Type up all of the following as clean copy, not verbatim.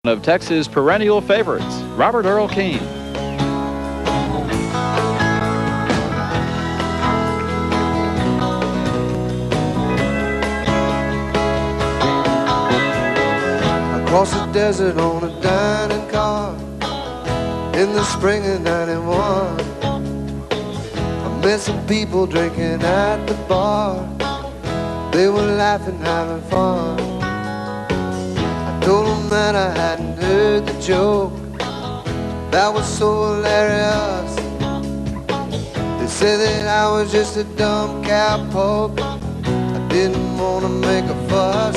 Of Texas' perennial favorites, Robert Earl Keen. Across the desert on a dining car in the spring of '91, I met some people drinking at the bar. They were laughing, having fun. Told them that I hadn't heard the joke that was so hilarious. They said that I was just a dumb cowpoke. I didn't want to make a fuss,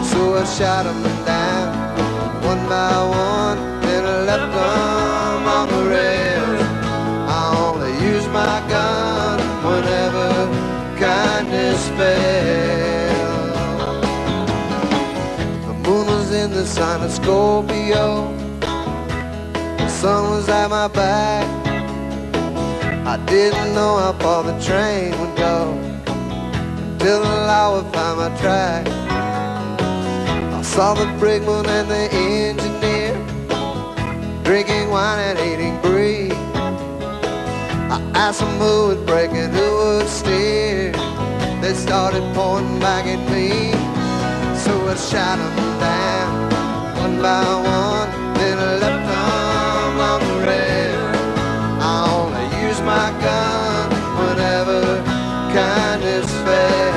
so I shot them down one by one, then I left them on the rails. I only use my gun whenever kindness fails. In the sign of Scorpio, the sun was at my back. I didn't know how far the train would go until the law would find my track. I saw the brakeman and the engineer drinking wine and eating brie. I asked them who would brake and who would steer. They started pointing back at me, so I shot them down one by one, then I left them on the rail. I only use my gun whenever kindness fails.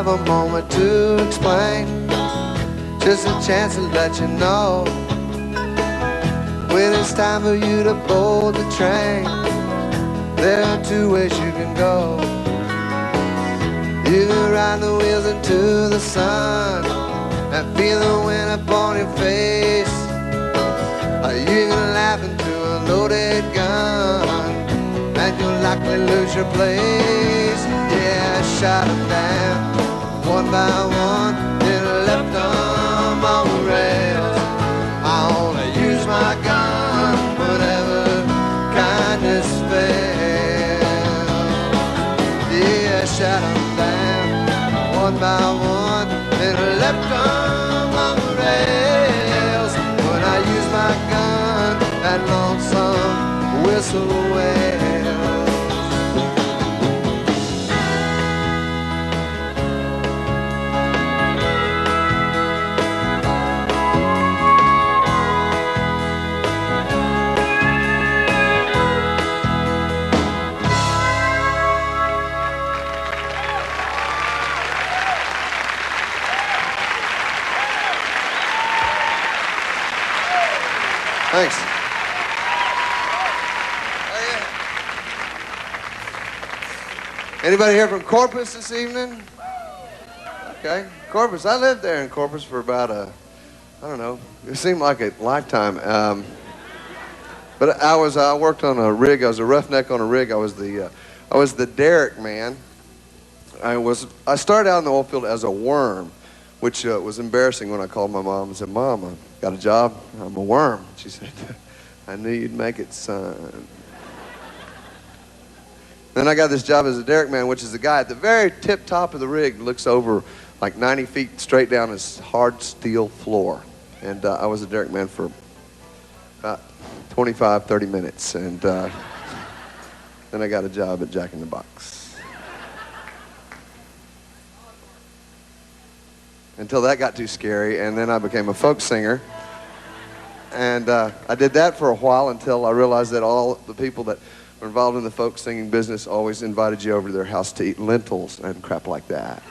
A moment to explain, just a chance to let you know when it's time for you to board the train. There are two ways you can go. You can ride the wheels into the sun and feel the wind upon your face, or you can laugh into a loaded gun and you'll likely lose your place. Yeah, I shot him down one by one, then I left them on the rails. I only use my gun whenever kindness fails. Yeah, I shot them down one by one, then I left them on the rails. When I use my gun, that lonesome whistle wails. Thanks. Anybody here from Corpus this evening? Okay, Corpus. I lived there in Corpus for about I don't know, it seemed like a lifetime. But I worked on a rig. I was a roughneck on a rig. I was the derrick man. I started out in the oil field as a worm, which was embarrassing when I called my mom and said, "Mom, I got a job. I'm a worm." She said, "I knew you'd make it, son." Then I got this job as a derrick man, which is the guy at the very tip top of the rig, looks over like 90 feet straight down this hard steel floor. And I was a derrick man for about 25, 30 minutes. And then I got a job at Jack in the Box. Until that got too scary, and then I became a folk singer. And I did that for a while until I realized that all the people that were involved in the folk singing business always invited you over to their house to eat lentils and crap like that.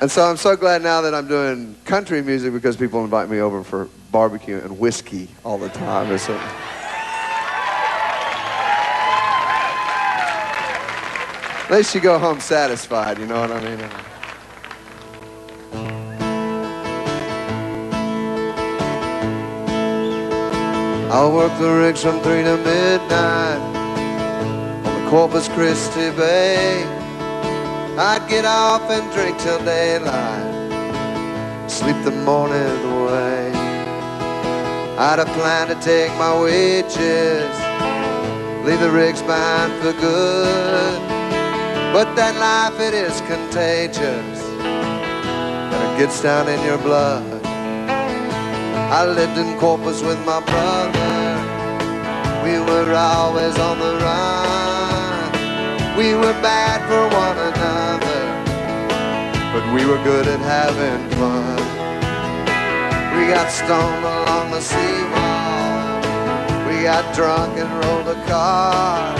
And so I'm so glad now that I'm doing country music because people invite me over for barbecue and whiskey all the time. At least you go home satisfied, you know what I mean? I'll work the rigs from 3 to midnight on the Corpus Christi Bay. I'd I'd get off and drink till daylight, sleep the morning away. I'd have planned to take my wages, leave the rigs behind for good. But that life, it is contagious, and it gets down in your blood. I lived in Corpus with my brother. We were always on the run. We were bad for one another, but we were good at having fun. We got stoned along the seawall. We got drunk and rolled a car.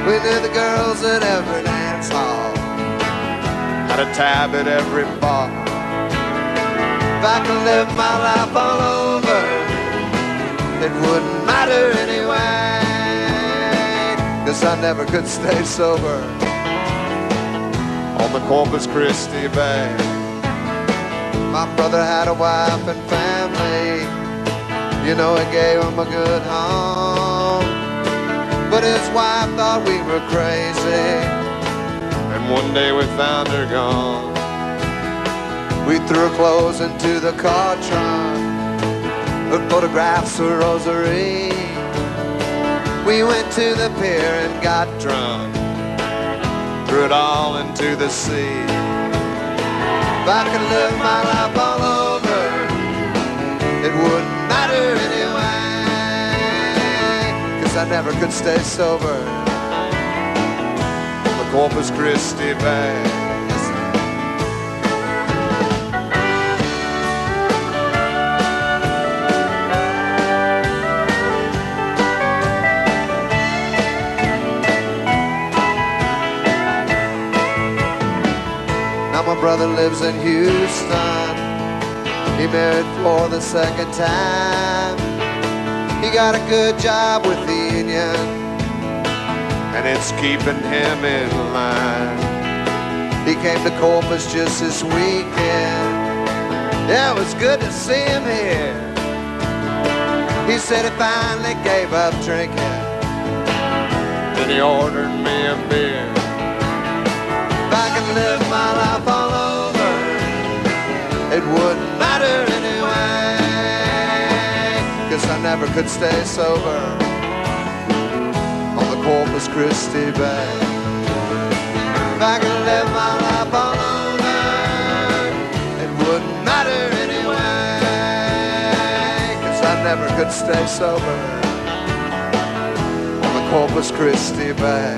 We knew the girls at every dance hall, had a tab at every bar. If I could live my life all over, it wouldn't matter anyway, 'cause I never could stay sober on the Corpus Christi Bay. My brother had a wife and family, you know, it gave him a good home. But his wife thought we were crazy, and one day we found her gone. We threw her clothes into the car trunk, her photographs were rosary. We went to the pier and got drunk, threw it all into the sea. If I could live my life all over, it wouldn't matter anyway, 'cause I never could stay sober on the Corpus Christi Bay. Now my brother lives in Houston. He married for the second time. He got a good job with the union, and it's keeping him in line. He came to Corpus just this weekend. Yeah, it was good to see him here. He said he finally gave up drinking, then he ordered me a beer. If I could live my life all over, it wouldn't matter anyway, 'cause I never could stay sober on the Corpus Christi Bay. If I could live my life all over, it wouldn't matter anyway, 'cause I never could stay sober on the Corpus Christi Bay.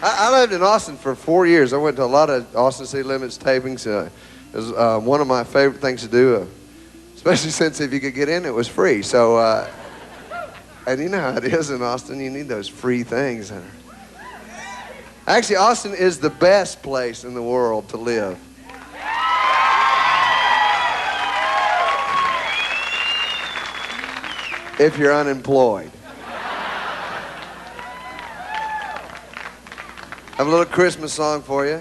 I lived in Austin for 4 years. I went to a lot of Austin City Limits tapings. It was one of my favorite things to do, especially since if you could get in, it was free. So, and you know how it is in Austin. You need those free things. Actually, Austin is the best place in the world to live. If you're unemployed. I have a little Christmas song for you.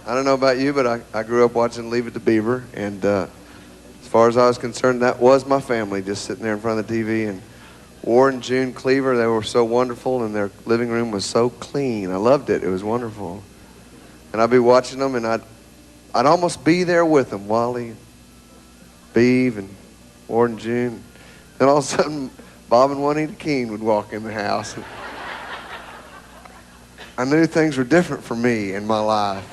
I don't know about you, but I grew up watching Leave It to Beaver, and as far as I was concerned, that was my family, just sitting there in front of the TV. And Ward and June Cleaver, they were so wonderful, and their living room was so clean. I loved it. It was wonderful. And I'd be watching them, and I'd almost be there with them, Wally, Beav, and Ward and June. Then all of a sudden, Bob and Juanita Keene would walk in the house. I knew things were different for me in my life.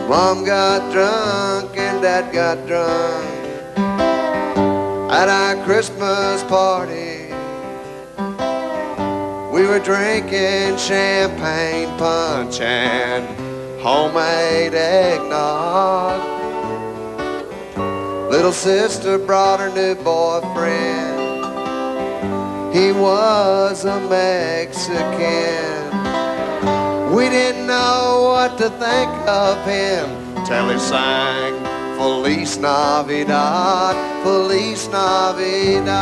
Mom got drunk and Dad got drunk at our Christmas party. We were drinking champagne punch and homemade eggnog. Little sister brought her new boyfriend. He was a Mexican. We didn't know what to think of him till he sang Feliz Navidad, Feliz Navidad.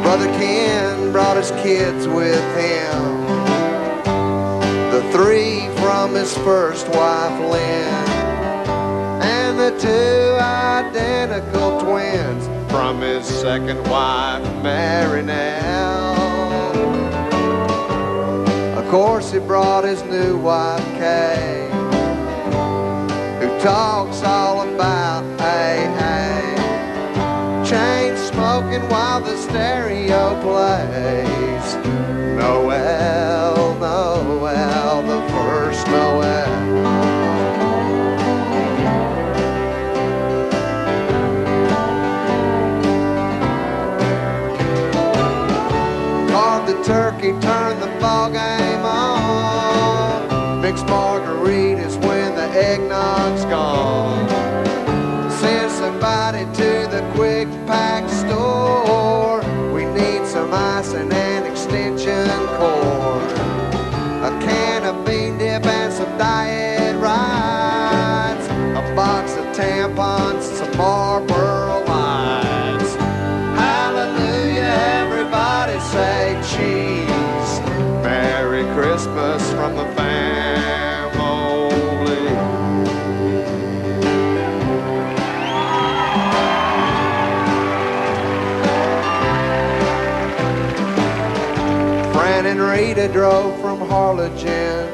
Brother Ken brought his kids with him, the 3 from his first wife Lynn, and the 2 identical twins from his second wife Mary Nell. Of course he brought his new wife Kay, who talks all about AA, chain smoking while the stereo plays Noel, Noel, the first Noel. Carved the turkey, turned the ball game on, mixed margaritas when the eggnog's gone. Send somebody to the quick pack store. We need some ice and an extension cord, a can of bean dip and some diet rides, a box of tampons, some Marlboro Lights. Hallelujah, everybody say cheese. Merry Christmas from the family. And Rita drove from Harlingen.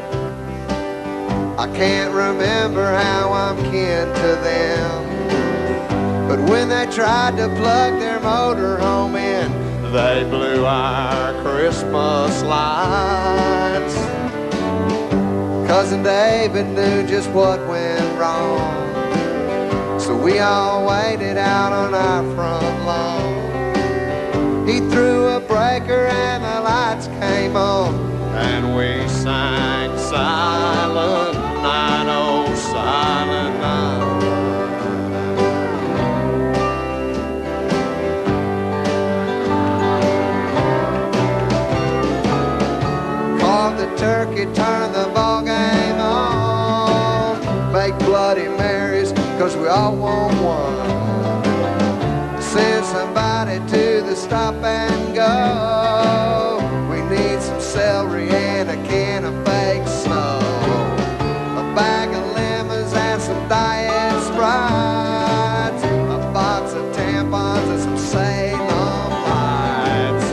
I can't remember how I'm kin to them, but when they tried to plug their motorhome in, they blew our Christmas lights. Cousin David knew just what went wrong, so we all waited out on our front lawn. He threw a breaker and the lights came on, and we sang Silent Night, oh Silent Night. Carved the turkey, turned the ball game on, make Bloody Marys, 'cause we all want one. Send somebody to the stop and go. We need some celery and a can of fake snow, a bag of lemons and some diet Sprites, a box of tampons and some Salem Lights.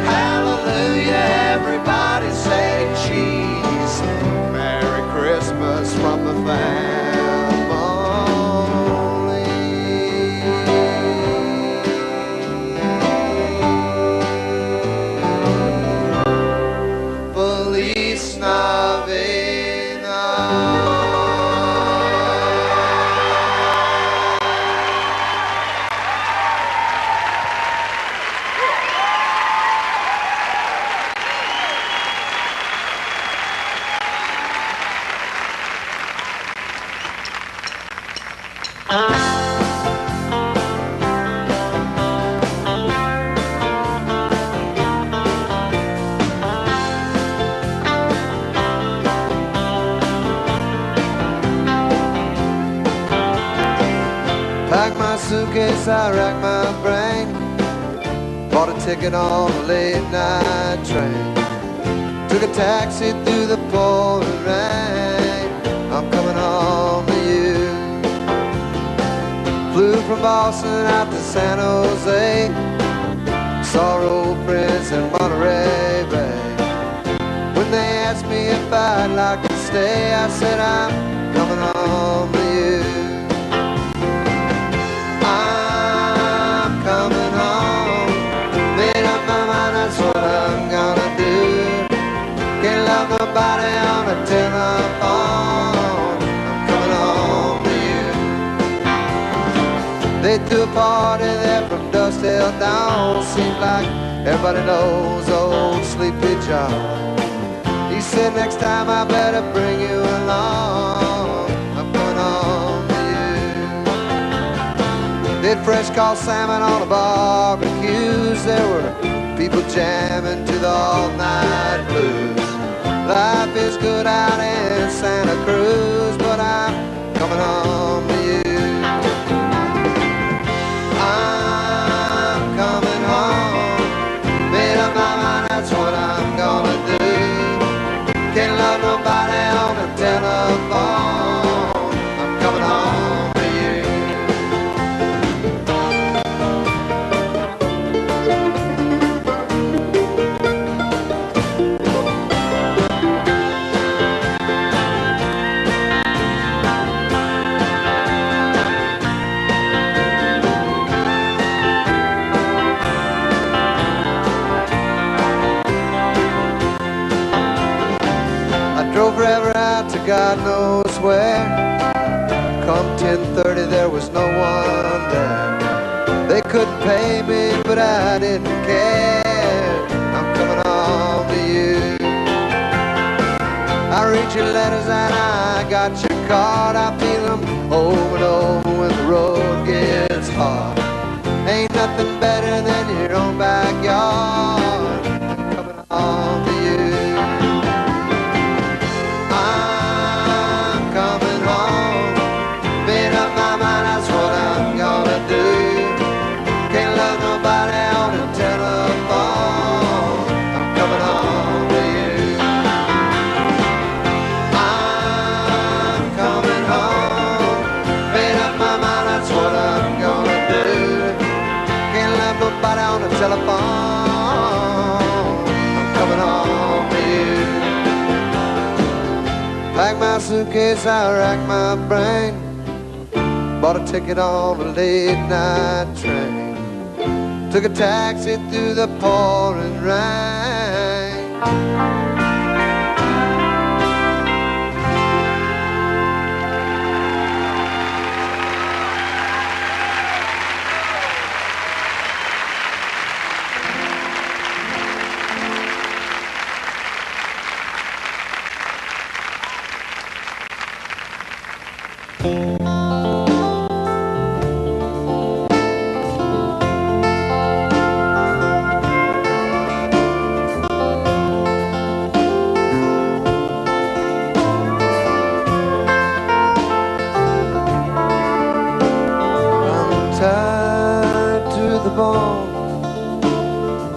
Hallelujah, everybody say cheese. Merry Christmas from the family. Packed my suitcase, I racked my brain, bought a ticket on a late night train, took a taxi through the pouring rain. I'm coming home to you. Flew from Boston out to San Jose, saw old Prince in Monterey Bay. When they asked me if I'd like to stay, I said I'm coming home to you. I'm coming home, made up my mind, that's what I'm gonna do. Can't love nobody on a telephone. I'm coming home to you. They threw a party there from dusk till dawn. Seems like everybody knows old Sleepy John. said next time I better bring you along. I'm coming home to you. Did fresh caught salmon on the barbecues. There were people jamming to the all-night blues. Life is good out in Santa Cruz, but I'm coming home to you. I'm coming home. Made up my mind, that's what I'm gonna do. Can't love nobody on the telephone. I'm coming home to you. Drove forever out to God knows where. Come 10:30 there was no one there. They couldn't pay me but I didn't care. I'm coming home to you. I read your letters and I got your card. I feel them over and over when the road gets hard. Ain't nothing better than your own backyard. I'm coming home to you. Telephone, I'm coming home to you. Pack my suitcase, I rack my brain. Bought a ticket on a late night train. Took a taxi through the pouring rain.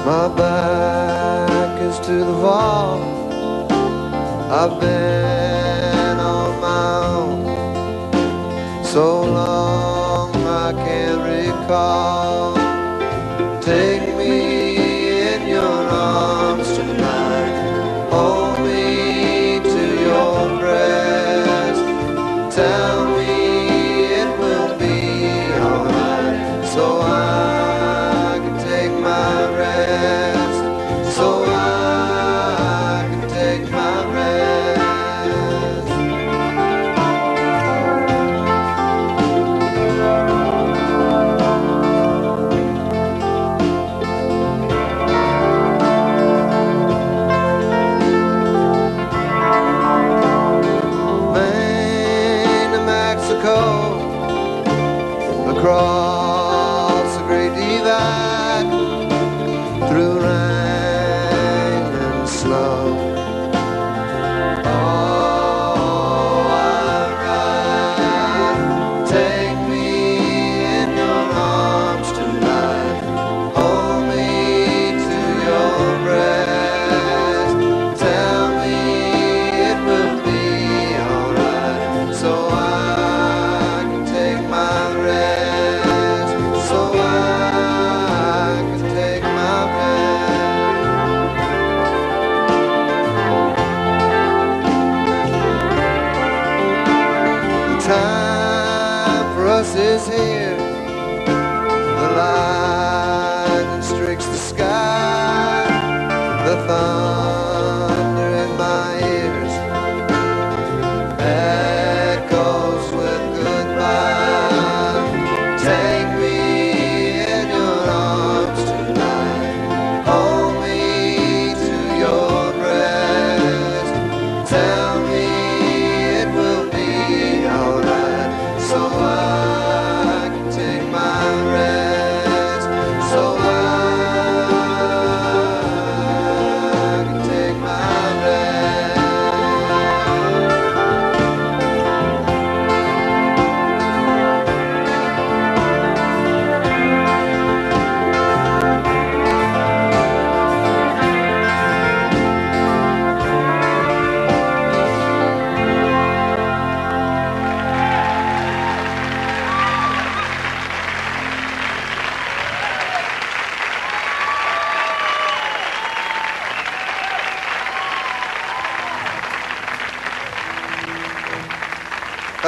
My back is to the wall. I've been on my own so long I can't recall. Take me in your arms tonight. Hold me to your breast. Tell me it will be alright. So I can take my rest. So I can take my rest. Maine to Mexico, across the Great Divide, through rain and snow. Oh, I ride. Take me in your arms tonight. Hold me to your breast. Tell me it will be alright. So I can take my rest. So I can take my rest. The time for us is here. The lightning streaks the sky. The thunder in my ears echoes with goodbye. Take me in your arms tonight. Hold me to your breast.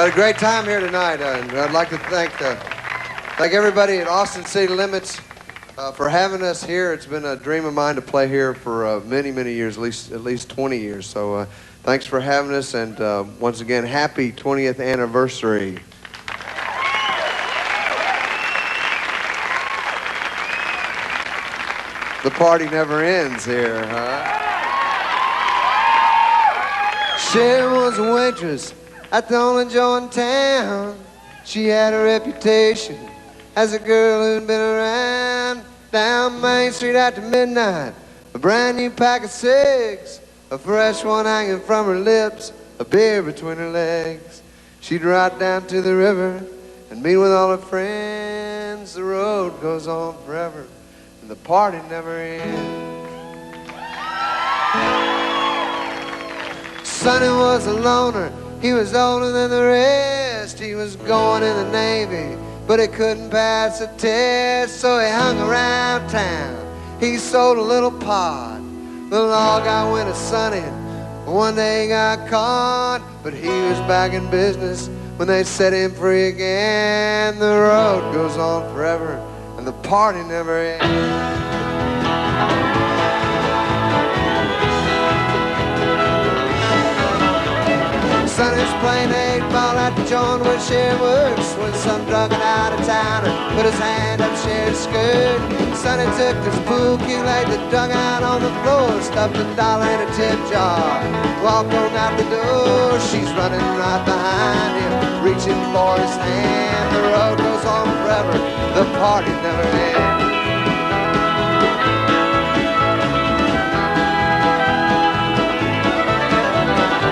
Had a great time here tonight, and I'd like to thank everybody at Austin City Limits for having us here. It's been a dream of mine to play here for many, many years, at least 20 years. So thanks for having us, and once again, happy 20th anniversary. The party never ends here, huh? She was a waitress at the only joint in town. She had a reputation as a girl who'd been around. Down Main Street after midnight, a brand new pack of cigs, a fresh one hanging from her lips, a beer between her legs. She'd ride down to the river and meet with all her friends. The road goes on forever, and the party never ends. Sonny was a loner, he was older than the rest. He was going in the Navy, but he couldn't pass the test, so he hung around town. He sold a little pot. The law got wind of Sonny. One day he got caught, but he was back in business when they set him free again. The road goes on forever, and the party never ends. Sonny's playing 8-ball at the joint where Cher works, when some drunken out of towner put his hand up Cher's skirt. Sonny took his pool cue, laid the dugout on the floor, stuffed $1 in a tip jar, walked on out the door. She's running right behind him, reaching for his hand. The road goes on forever, the party never ends.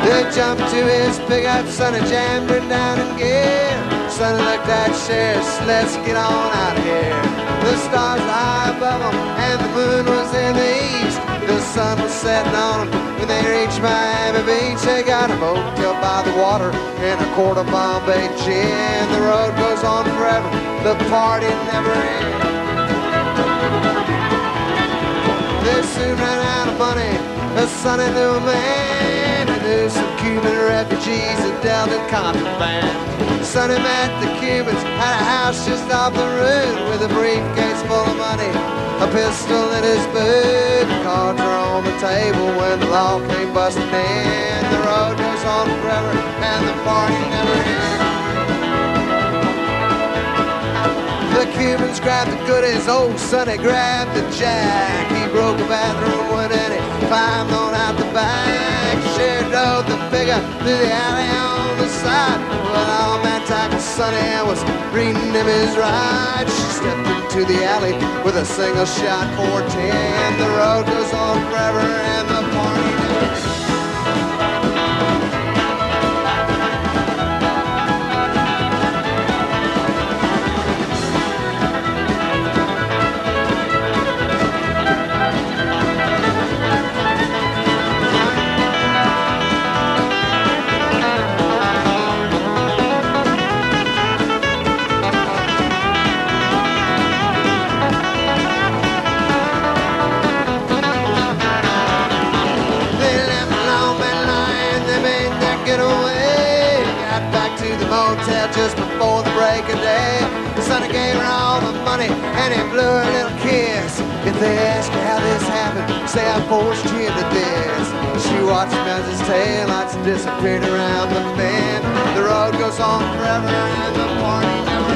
They jumped to his pickup, Sonny jammed her down in gear. Sonny looked at Cher, let's get on out of here. The stars were high above them, and the moon was in the east. The sun was setting on them when they reached Miami Beach. They got a motel by the water and a quart of Bombay gin. The road goes on forever, the party never ends. They soon ran out of money, Sonny knew a man. There's some Cuban refugees that dealt in contraband. Sonny met the Cubans, had a house just off the road with a briefcase full of money, a pistol in his boot. Cards were on the table when the law came busting in. The road goes on forever, and the party never ends. The Cubans grabbed the goodies, old Sonny grabbed the jack. He broke a bathroom window and he climbed on out the back. Cher drove the figure through the alley on the side. Well, all man tackle Sonny was reading him his ride. She stepped into the alley with a single shot 410. The road goes on forever and the party never ends. Just before the break of day, Sonny gave her all the money and he blew her a little kiss. If they ask you how this happened, say I forced you into this. She watched him as his taillights disappeared around the bend. The road goes on forever and the party never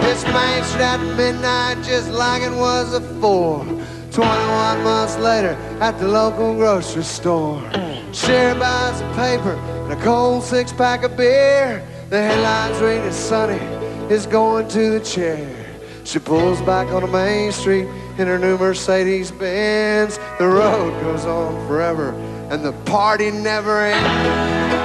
ends. It's Main Street at midnight, just like it was before. 21 months later at the local grocery store. Cher buys a paper and a cold 6-pack of beer. The headlines read that Sonny is going to the chair. She pulls back on Main Street in her new Mercedes Benz. The road goes on forever and the party never ends.